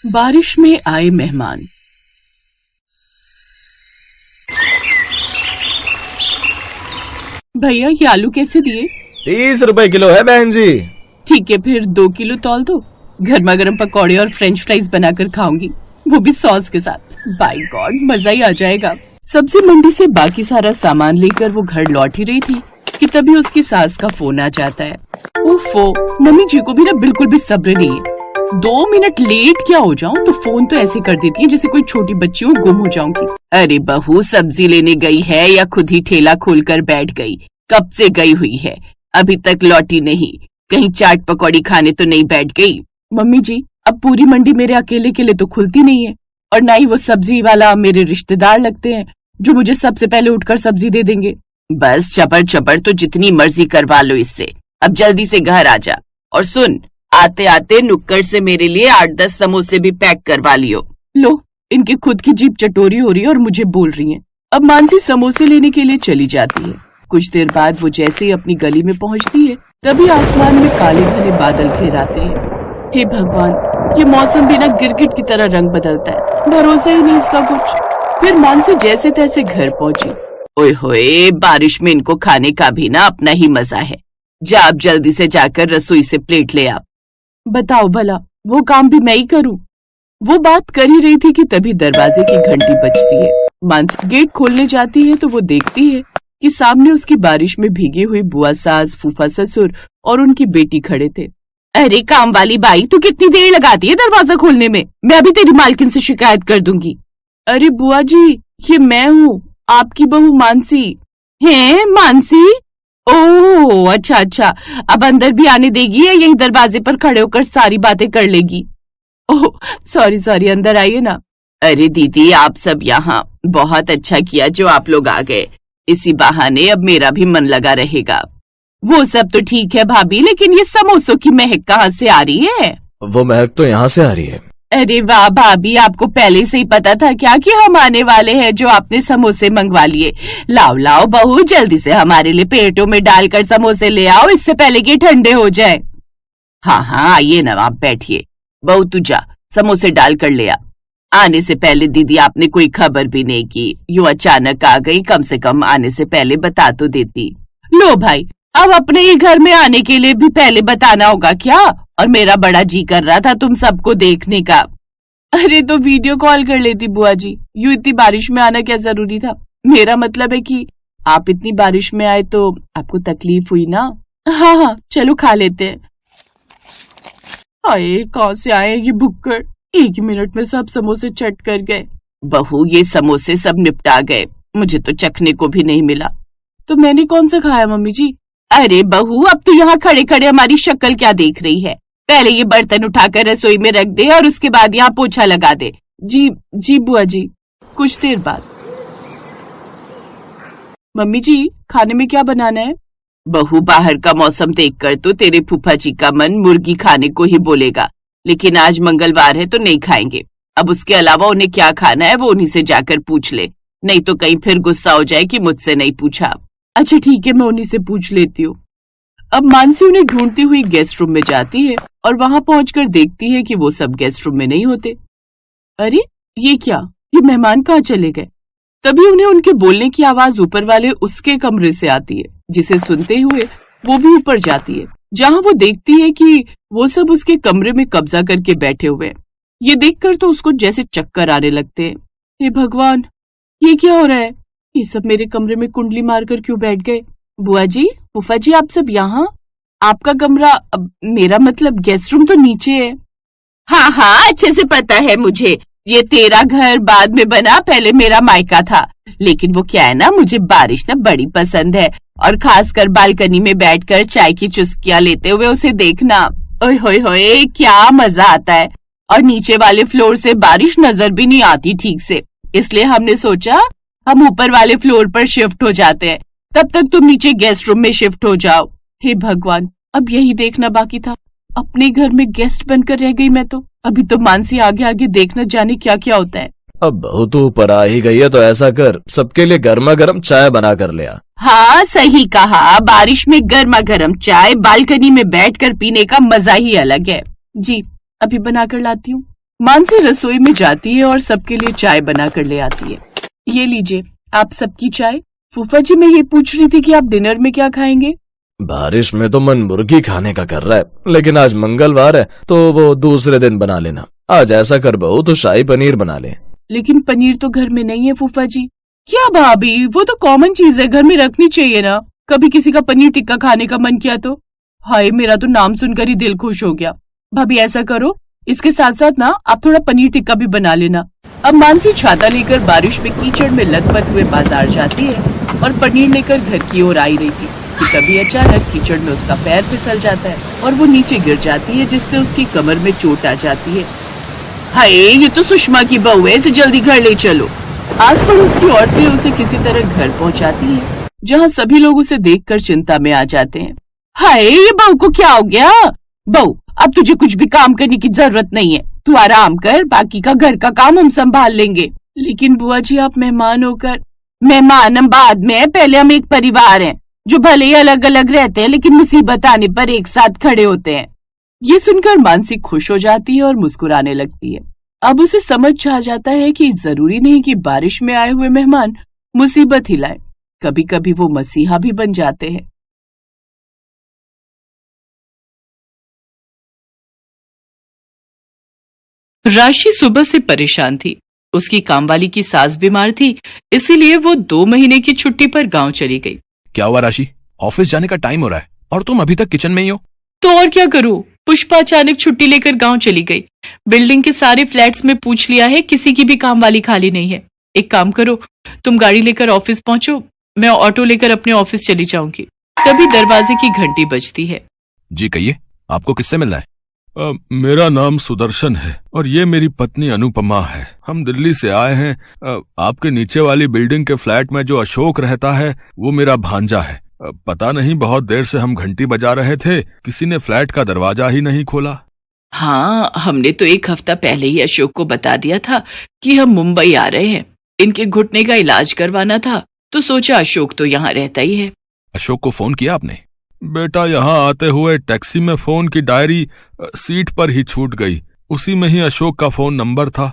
बारिश में आए मेहमान। भैया ये आलू कैसे दिए? 30 रुपए किलो है बहन जी। ठीक है फिर 2 किलो तौल दो। गर्मा गर्म पकौड़े और फ्रेंच फ्राइज बनाकर खाऊंगी, वो भी सॉस के साथ। बाय गॉड मजा ही आ जाएगा। सब्जी मंडी से बाकी सारा सामान लेकर वो घर लौट ही रही थी कि तभी उसकी सास का फोन आ जाता है। ओफो, मम्मी जी को भी ना बिल्कुल भी सब्र नहीं है। 2 मिनट लेट क्या हो जाऊं तो फोन तो ऐसे कर देती है जैसे कोई छोटी बच्ची हो, गुम हो जाऊंगी। अरे बहू सब्जी लेने गई है या खुद ही ठेला खोलकर बैठ गई? कब से गई हुई है, अभी तक लौटी नहीं। कहीं चाट पकौड़ी खाने तो नहीं बैठ गई? मम्मी जी अब पूरी मंडी मेरे अकेले के लिए तो खुलती नहीं है, और ना ही वो सब्जी वाला मेरे रिश्तेदार लगते हैं जो मुझे सबसे पहले उठकर सब्जी दे देंगे। बस चपर चपर तो जितनी मर्जी करवा लो इससे। अब जल्दी से घर आ जा, और सुन आते आते नुक्कड़ से मेरे लिए 8-10 समोसे भी पैक करवा लियो। लो इनकी खुद की जीभ चटोरी हो रही है और मुझे बोल रही है। अब मानसी समोसे लेने के लिए चली जाती है। कुछ देर बाद वो जैसे ही अपनी गली में पहुंचती है तभी आसमान में काले घने बादल घेर आते हैं। हे भगवान, ये मौसम भी ना गिरगिट की तरह रंग बदलता है, भरोसा ही नहीं इसका कुछ। फिर मानसी जैसे तैसे घर पहुंची। ओए होए, बारिश में इनको खाने का भी ना अपना ही मजा है। जा अब जल्दी से जाकर रसोई से प्लेट ले आ। बताओ भला वो काम भी मैं ही करूं? वो बात कर ही रही थी कि तभी दरवाजे की घंटी बजती है। मानसी गेट खोलने जाती है तो वो देखती है कि सामने उसकी बारिश में भीगी हुई बुआ सास, फूफा ससुर और उनकी बेटी खड़े थे। अरे काम वाली बाई, तू कितनी देर लगाती है दरवाजा खोलने में? मैं अभी तेरी मालकिन से शिकायत कर दूंगी। अरे बुआ जी ये मैं हूँ, आपकी बहू मानसी। है मानसी? ओह अच्छा, अब अंदर भी आने देगी या यही दरवाजे पर खड़े होकर सारी बातें कर लेगी? ओह सॉरी, अंदर आइए ना। अरे दीदी आप सब यहाँ, बहुत अच्छा किया जो आप लोग आ गए। इसी बहाने अब मेरा भी मन लगा रहेगा। वो सब तो ठीक है भाभी, लेकिन ये समोसों की महक कहाँ से आ रही है? वो महक तो यहाँ से आ रही है। अरे वाह भाभी, आपको पहले से ही पता था क्या कि हम आने वाले हैं जो आपने समोसे मंगवा लिए? लाओ बहू जल्दी से हमारे लिए पेटों में डालकर समोसे ले आओ, इससे पहले कि ठंडे हो जाए। हाँ आइए ना, आप बैठिए। बहू तू जा समोसे डालकर ले आ। आने से पहले दीदी आपने कोई खबर भी नहीं की, यूं अचानक आ गई, कम से कम आने से पहले बता तो देती। लो भाई, अब अपने ही घर में आने के लिए भी पहले बताना होगा क्या? और मेरा बड़ा जी कर रहा था तुम सबको देखने का। अरे तो वीडियो कॉल कर लेती बुआ जी, यूं इतनी बारिश में आना क्या जरूरी था? मेरा मतलब है कि आप इतनी बारिश में आए तो आपको तकलीफ हुई ना। हाँ चलो खा लेते हैं। हाय कहाँ से आए ये भुक्कड़, 1 मिनट में सब समोसे चट कर गए। बहू ये समोसे सब निपटा गए, मुझे तो चखने को भी नहीं मिला। तो मैंने कौन सा खाया मम्मी जी? अरे बहू अब तो यहाँ खड़े खड़े हमारी शक्ल क्या देख रही है? पहले ये बर्तन उठाकर रसोई में रख दे और उसके बाद यहाँ पोछा लगा दे। जी बुआ जी। कुछ देर बाद मम्मी जी खाने में क्या बनाना है? बहू बाहर का मौसम देखकर तो तेरे फूफा जी का मन मुर्गी खाने को ही बोलेगा, लेकिन आज मंगलवार है तो नहीं खाएंगे। अब उसके अलावा उन्हें क्या खाना है वो उन्हीं से जाकर पूछ ले, नहीं तो कहीं फिर गुस्सा हो जाए कि मुझसे नहीं पूछा। अच्छा ठीक है, मैं उन्हीं से पूछ लेती हूँ। अब मानसी उन्हें ढूंढती हुई गेस्ट रूम में जाती है और वहां पहुंचकर देखती है कि वो सब गेस्ट रूम में नहीं होते। अरे ये क्या, ये मेहमान कहाँ चले गए? तभी उन्हें उनके बोलने की आवाज ऊपर वाले उसके कमरे से आती है, जिसे सुनते हुए वो भी ऊपर जाती है, जहां वो देखती है कि वो सब उसके कमरे में कब्जा करके बैठे हुए हैं। ये देखकर तो उसको जैसे चक्कर आने लगते हैं। हे भगवान, ये क्या हो रहा है? ये सब मेरे कमरे में कुंडली मारकर क्यों बैठ गए? बुआ जी, फूफा जी, आप सब यहाँ? आपका कमरा, मेरा मतलब गेस्ट रूम तो नीचे है। हाँ अच्छे से पता है मुझे, ये तेरा घर बाद में बना, पहले मेरा मायका था। लेकिन वो क्या है ना, मुझे बारिश ना बड़ी पसंद है, और खासकर बालकनी में बैठकर चाय की चुस्कियां लेते हुए उसे देखना। ओए होए क्या मजा आता है। और नीचे वाले फ्लोर से बारिश नजर भी नहीं आती ठीक से, इसलिए हमने सोचा हम ऊपर वाले फ्लोर पर शिफ्ट हो जाते हैं, तब तक तुम नीचे गेस्ट रूम में शिफ्ट हो जाओ। हे भगवान, अब यही देखना बाकी था, अपने घर में गेस्ट बनकर रह गई मैं तो। अभी तो मानसी आगे आगे देखना जाने क्या क्या होता है। अब बहू तू ऊपर आ ही गई है तो ऐसा कर, सबके लिए गर्मा गर्म चाय बना कर ले आ। हाँ सही कहा, बारिश में गर्मा गर्म चाय बालकनी में बैठकर पीने का मजा ही अलग है। जी अभी बना कर लाती हूँ। मानसी रसोई में जाती है और सबके लिए चाय बना कर ले आती है। ये लीजिए आप सबकी चाय। फूफा जी, मैं ये पूछ रही थी कि आप डिनर में क्या खाएंगे? बारिश में तो मन मुर्गी खाने का कर रहा है, लेकिन आज मंगलवार है तो वो दूसरे दिन बना लेना। आज ऐसा कर बहू तो शाही पनीर बना ले। लेकिन पनीर तो घर में नहीं है फूफा जी। क्या भाभी, वो तो कॉमन चीज है, घर में रखनी चाहिए ना। कभी किसी का पनीर टिक्का खाने का मन किया तो। हाय, मेरा तो नाम सुनकर ही दिल खुश हो गया। भाभी ऐसा करो, इसके साथ साथ ना आप थोड़ा पनीर टिक्का भी बना लेना। अब मानसी छाता लेकर बारिश में कीचड़ में लथपथ हुए बाजार जाती है और पनीर लेकर घर की ओर आई रही थी कि तभी अचानक कीचड़ में उसका पैर फिसल जाता है और वो नीचे गिर जाती है, जिससे उसकी कमर में चोट आ जाती है। हाय, ये तो सुषमा की बहू है, इसे जल्दी घर ले चलो। आस पड़ोस की औरतें उसे किसी तरह घर पहुंचाती हैं, जहां सभी लोग उसे देखकर चिंता में आ जाते हैं। हाय, ये बहू को क्या हो गया? बहू, अब तुझे कुछ भी काम करने की जरूरत नहीं है, तू आराम कर, बाकी का घर का काम हम संभाल लेंगे। लेकिन बुआ जी, आप मेहमान होकर। मेहमान हम बाद में, पहले हम एक परिवार हैं, जो भले ही अलग अलग रहते हैं लेकिन मुसीबत आने पर एक साथ खड़े होते हैं। ये सुनकर मानसी खुश हो जाती है और मुस्कुराने लगती है। अब उसे समझ आ जाता है कि जरूरी नहीं कि बारिश में आए हुए मेहमान मुसीबत ही लाए, कभी कभी वो मसीहा भी बन जाते हैं। राशि सुबह से परेशान थी। उसकी कामवाली की सास बीमार थी, इसीलिए वो 2 महीने की छुट्टी पर गांव चली गई। क्या हुआ राशि? ऑफिस जाने का टाइम हो रहा है और तुम अभी तक किचन में ही हो। तो और क्या करूं? पुष्पा अचानक छुट्टी लेकर गांव चली गई। बिल्डिंग के सारे फ्लैट्स में पूछ लिया है, किसी की भी काम वाली खाली नहीं है। एक काम करो, तुम गाड़ी लेकर ऑफिस पहुंचो, मैं ऑटो लेकर अपने ऑफिस चली जाऊंगी। तभी दरवाजे की घंटी बजती है। जी कहिए, आपको किससे मिलना है? मेरा नाम सुदर्शन है और ये मेरी पत्नी अनुपमा है। हम दिल्ली से आए हैं। आपके नीचे वाली बिल्डिंग के फ्लैट में जो अशोक रहता है वो मेरा भांजा है। पता नहीं, बहुत देर से हम घंटी बजा रहे थे, किसी ने फ्लैट का दरवाजा ही नहीं खोला। हाँ, हमने तो 1 हफ्ता पहले ही अशोक को बता दिया था कि हम मुंबई आ रहे हैं। इनके घुटने का इलाज करवाना था, तो सोचा अशोक तो यहाँ रहता ही है। अशोक को फोन किया आपने? बेटा, यहाँ आते हुए टैक्सी में फोन की डायरी सीट पर ही छूट गई। उसी में ही अशोक का फोन नंबर था।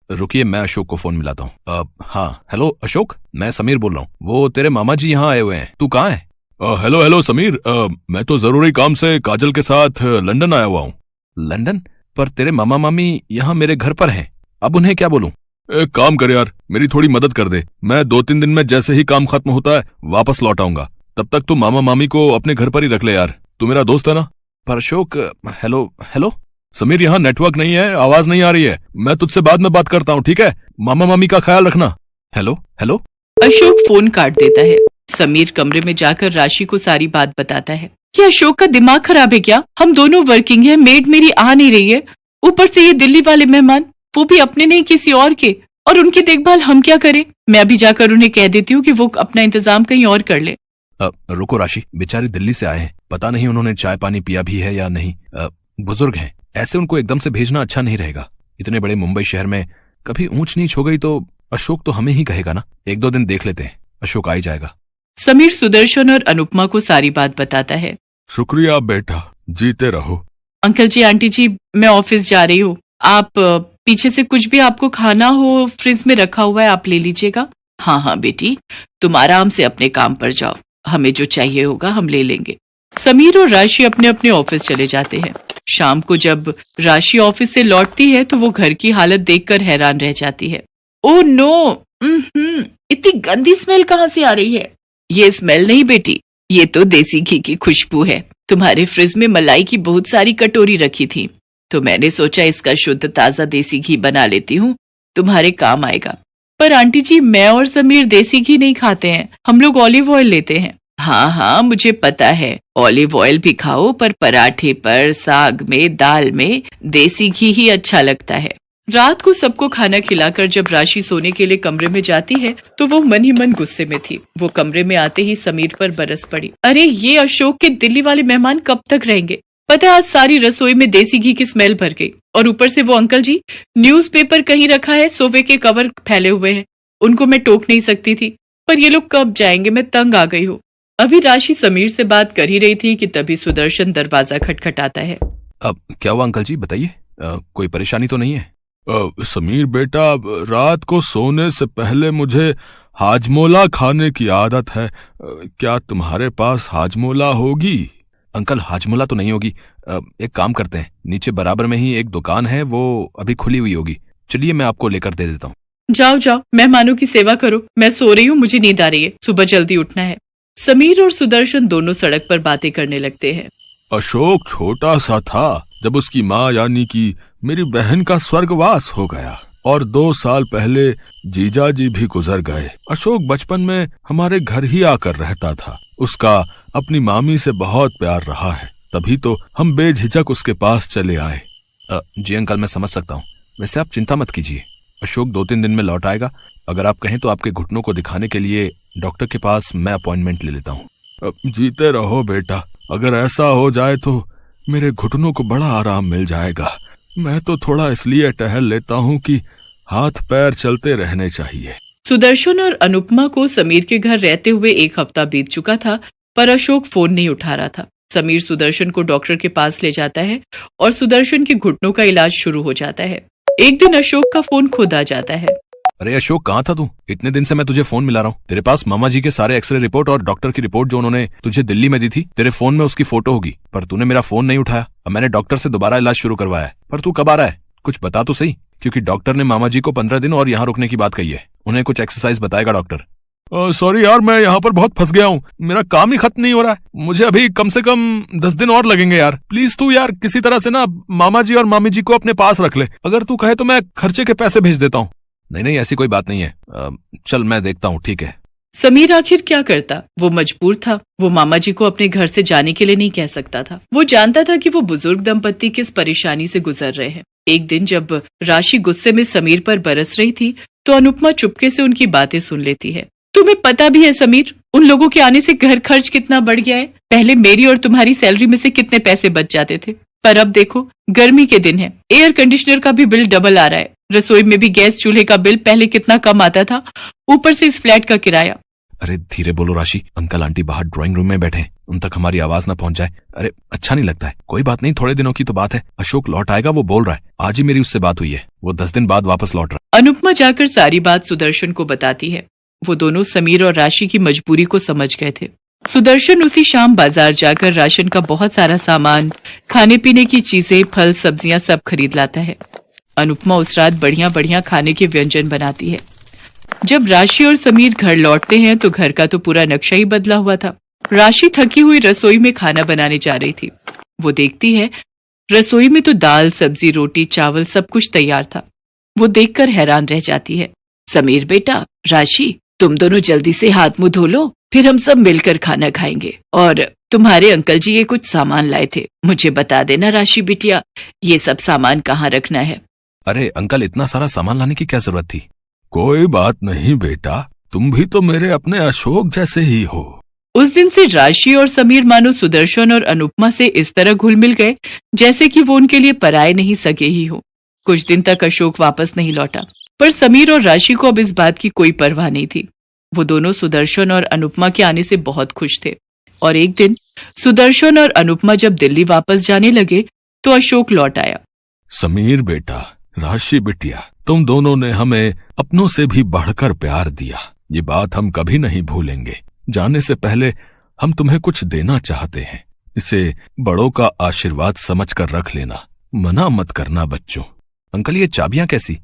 रुकिए, मैं अशोक को फोन मिलाता हूँ। हाँ, हेलो अशोक, मैं समीर बोल रहा हूँ। वो तेरे मामा जी यहाँ आए हुए हैं, तू कहाँ है? हेलो समीर, मैं तो जरूरी काम से काजल के साथ लंदन आया हुआ हूँ। लंदन? पर तेरे मामा मामी यहाँ मेरे घर पर हैं, अब उन्हें क्या बोलूं? एक काम कर यार, मेरी थोड़ी मदद कर दे। मैं 2-3 दिन में जैसे ही काम खत्म होता है वापस लौट आऊंगा। तब तक तू मामा मामी को अपने घर पर ही रख ले यार, तू मेरा दोस्त है ना। पर अशोक, हेलो समीर, यहाँ नेटवर्क नहीं है, आवाज नहीं आ रही है। मैं तुझसे बाद में बात करता हूँ, ठीक है? मामा मामी का ख्याल रखना। हेलो। अशोक फोन काट देता है। समीर कमरे में जाकर राशि को सारी बात बताता है। क्या अशोक का दिमाग खराब है क्या? हम दोनों वर्किंग हैं, मेड मेरी आ नहीं रही है, ऊपर से ये दिल्ली वाले मेहमान, वो भी अपने नहीं किसी और के, और उनकी देखभाल हम क्या करें? मैं अभी जाकर उन्हें कह देती हूँ कि वो अपना इंतजाम कहीं और कर ले। रुको राशि, बेचारे दिल्ली से आए हैं, पता नहीं उन्होंने चाय पानी पिया भी है या नहीं। बुजुर्ग हैं, ऐसे उनको एकदम से भेजना अच्छा नहीं रहेगा। इतने बड़े मुंबई शहर में कभी ऊंच नीच हो गई तो अशोक तो हमें ही कहेगा ना। 1-2 दिन देख लेते हैं, अशोक आ ही जाएगा। समीर सुदर्शन और अनुपमा को सारी बात बताता है। शुक्रिया बेटा, जीते रहो। अंकल जी, आंटी जी, मैं ऑफिस जा रही हूँ। आप पीछे से कुछ भी आपको खाना हो फ्रिज में रखा हुआ है, आप ले लीजिएगा। हाँ बेटी, तुम आराम से अपने काम पर जाओ, हमें जो चाहिए होगा हम ले लेंगे। समीर और राशि अपने अपने ऑफिस चले जाते हैं। शाम को जब राशि ऑफिस से लौटती है तो वो घर की हालत देखकर हैरान रह जाती है। ओह नो, इतनी गंदी स्मेल कहाँ से आ रही है? ये स्मेल नहीं बेटी, ये तो देसी घी की खुशबू है। तुम्हारे फ्रिज में मलाई की बहुत सारी कटोरी रखी थी, तो मैंने सोचा इसका शुद्ध ताजा देसी घी बना लेती हूँ, तुम्हारे काम आएगा। पर आंटी जी, मैं और समीर देसी घी नहीं खाते हैं, हम लोग ऑलिव ऑयल लेते हैं। हाँ, मुझे पता है, ऑलिव ऑयल भी खाओ, पर पराठे पर, साग में, दाल में देसी घी ही अच्छा लगता है। रात को सबको खाना खिलाकर जब राशि सोने के लिए कमरे में जाती है तो वो मन ही मन गुस्से में थी। वो कमरे में आते ही समीर पर बरस पड़ी। अरे, ये अशोक के दिल्ली वाले मेहमान कब तक रहेंगे? पता है, आज सारी रसोई में देसी घी की स्मेल भर गई, और ऊपर से वो अंकल जी, न्यूज़पेपर कहीं रखा है, सोफे के कवर फैले हुए हैं। उनको मैं टोक नहीं सकती थी, पर ये लोग कब जाएंगे, मैं तंग आ गई हूँ। अभी राशि समीर से बात कर ही रही थी कि तभी सुदर्शन दरवाजा खटखटाता है। अब क्या हुआ अंकल जी, बताइए, कोई परेशानी तो नहीं है? समीर बेटा, रात को सोने से पहले मुझे हाजमोला खाने की आदत है। क्या तुम्हारे पास हाजमोला होगी? अंकल, हाजमोला तो नहीं होगी। एक काम करते हैं, नीचे बराबर में ही एक दुकान है, वो अभी खुली हुई होगी। चलिए मैं आपको लेकर दे देता हूँ। जाओ जाओ, मेहमानों की सेवा करो। मैं सो रही हूँ, मुझे नींद आ रही है, सुबह जल्दी उठना है। समीर और सुदर्शन दोनों सड़क पर बातें करने लगते हैं। अशोक छोटा सा था जब उसकी माँ यानी कि मेरी बहन का स्वर्गवास हो गया, और 2 साल पहले जीजा जी भी गुजर गए। अशोक बचपन में हमारे घर ही आकर रहता था। उसका अपनी मामी से बहुत प्यार रहा है, तभी तो हम बेझिझक उसके पास चले आए। जी अंकल, मैं समझ सकता हूँ। वैसे आप चिंता मत कीजिए, अशोक 2-3 दिन में लौट आएगा। अगर आप कहें तो आपके घुटनों को दिखाने के लिए डॉक्टर के पास मैं अपॉइंटमेंट ले लेता हूँ। जीते रहो बेटा, अगर ऐसा हो जाए तो मेरे घुटनों को बड़ा आराम मिल जाएगा। मैं तो थोड़ा इसलिए टहल लेता हूँ कि हाथ पैर चलते रहने चाहिए। सुदर्शन और अनुपमा को समीर के घर रहते हुए 1 हफ्ता बीत चुका था, पर अशोक फोन नहीं उठा रहा था। समीर सुदर्शन को डॉक्टर के पास ले जाता है और सुदर्शन के घुटनों का इलाज शुरू हो जाता है। एक दिन अशोक का फोन खुद आ जाता है। अरे अशोक, कहाँ था तू? इतने दिन से मैं तुझे फोन मिला रहा हूँ। तेरे पास मामा जी के सारे एक्सरे रिपोर्ट और डॉक्टर की रिपोर्ट जो उन्होंने तुझे दिल्ली में दी थी, तेरे फोन में उसकी फोटो होगी, पर तूने मेरा फोन नहीं उठाया। अब मैंने डॉक्टर से दोबारा इलाज शुरू करवाया है, पर तू कब आ रहा है? कुछ बता तो सही, क्योंकि डॉक्टर ने मामा जी को 15 दिन और यहाँ रुकने की बात कही है। उन्हें कुछ एक्सरसाइज बताएगा डॉक्टर। सॉरी यार, मैं यहाँ पर बहुत फंस गया हूँ। मेरा काम ही खत्म नहीं हो रहा है। मुझे अभी कम से कम 10 दिन और लगेंगे यार। प्लीज तू यार किसी तरह से ना मामा जी और मामी जी को अपने पास रख ले। अगर तू कहे तो मैं खर्चे के पैसे भेज देता हूँ। नहीं, ऐसी कोई बात नहीं है। चल मैं देखता हूँ, ठीक है। समीर आखिर क्या करता? वो मजबूर था। वो मामा जी को अपने घर से जाने के लिए नहीं कह सकता था। वो जानता था कि वो बुजुर्ग दंपत्ति किस परेशानी से गुजर रहे हैं। एक दिन जब राशि गुस्से में समीर पर बरस रही थी, तो अनुपमा चुपके से उनकी बातें सुन लेती है। तुम्हें पता भी है समीर, उन लोगों के आने से घर खर्च कितना बढ़ गया है। पहले मेरी और तुम्हारी सैलरी में से कितने पैसे बच जाते थे, पर अब देखो, गर्मी के दिन है, एयर कंडीशनर का भी बिल डबल आ रहा है। रसोई में भी गैस चूल्हे का बिल पहले कितना कम आता था, ऊपर से इस फ्लैट का किराया। अरे धीरे बोलो राशि, अंकल आंटी बाहर ड्राइंग रूम में बैठे हैं, उन तक हमारी आवाज ना पहुंच जाए। अरे अच्छा नहीं लगता है। कोई बात नहीं, थोड़े दिनों की तो बात है। अशोक लौट आएगा, वो बोल रहा है। आज ही मेरी उससे बात हुई है, वो 10 दिन बाद वापस लौट रहा है। अनुपमा जाकर सारी बात सुदर्शन को बताती है। वो दोनों समीर और राशि की मजबूरी को समझ गए थे। सुदर्शन उसी शाम बाजार जाकर राशन का बहुत सारा सामान, खाने पीने की चीजें, फल सब्जियां सब खरीद लाता है। अनुपमा उस रात बढ़िया बढ़िया खाने के व्यंजन बनाती है। जब राशि और समीर घर लौटते हैं तो घर का तो पूरा नक्शा ही बदला हुआ था। राशि थकी हुई रसोई में खाना बनाने जा रही थी। वो देखती है रसोई में तो दाल, सब्जी, रोटी, चावल सब कुछ तैयार था। वो देखकर हैरान रह जाती है। समीर बेटा, राशि, तुम दोनों जल्दी से हाथ मुंह धो लो, फिर हम सब मिलकर खाना खाएंगे। और तुम्हारे अंकल जी ये कुछ सामान लाए थे, मुझे बता देना राशि बिटिया, ये सब सामान कहाँ रखना है। अरे अंकल, इतना सारा सामान लाने की क्या जरूरत थी? कोई बात नहीं बेटा, तुम भी तो मेरे अपने अशोक जैसे ही हो। उस दिन से राशि और समीर मानो सुदर्शन और अनुपमा से इस तरह घुल मिल गए जैसे कि वो उनके लिए पराए नहीं सके ही हो। कुछ दिन तक अशोक वापस नहीं लौटा, पर समीर और राशि को अब इस बात की कोई परवाह नहीं थी। वो दोनों सुदर्शन और अनुपमा के आने से बहुत खुश थे। और एक दिन सुदर्शन और अनुपमा जब दिल्ली वापस जाने लगे तो अशोक लौट आया। समीर बेटा, राशि बिटिया, तुम दोनों ने हमें अपनों से भी बढ़कर प्यार दिया, ये बात हम कभी नहीं भूलेंगे। जाने से पहले हम तुम्हें कुछ देना चाहते हैं, इसे बड़ों का आशीर्वाद समझकर रख लेना, मना मत करना बच्चों। अंकल, ये चाबियां कैसी?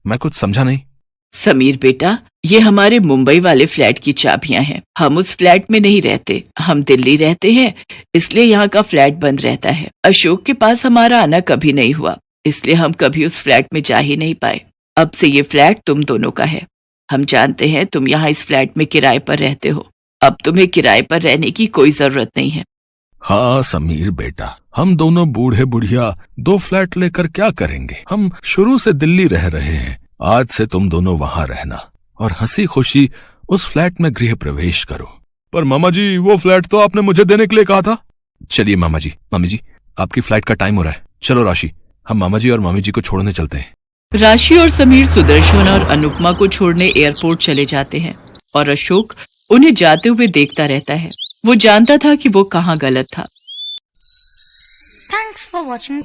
मैं कुछ समझा नहीं। समीर बेटा, ये हमारे मुंबई वाले फ्लैट की चाबियां हैं। हम उस फ्लैट में नहीं रहते, हम दिल्ली रहते हैं, इसलिए यहाँ का फ्लैट बंद रहता है। अशोक के पास हमारा आना कभी नहीं हुआ, इसलिए हम कभी उस फ्लैट में जा ही नहीं पाए। अब से ये फ्लैट तुम दोनों का है। हम जानते हैं तुम यहाँ इस फ्लैट में किराए पर रहते हो, अब तुम्हें किराए पर रहने की कोई जरूरत नहीं है। हाँ समीर बेटा, हम दोनों बूढ़े बुढ़िया 2 फ्लैट लेकर क्या करेंगे? हम शुरू से दिल्ली रह रहे हैं, आज से तुम दोनों वहां रहना और हंसी खुशी उस फ्लैट में गृह प्रवेश करो। पर मामा जी, वो फ्लैट तो आपने मुझे देने के लिए कहा था। चलिए मामा जी, मामी जी, आपकी फ्लाइट का टाइम हो रहा है। चलो राशि, हम मामा जी और मामी जी को छोड़ने चलते हैं। राशि और समीर सुदर्शन और अनुपमा को छोड़ने एयरपोर्ट चले जाते हैं और अशोक उन्हें जाते हुए देखता रहता है। वो जानता था कि वो कहाँ गलत था। Thanks for watching.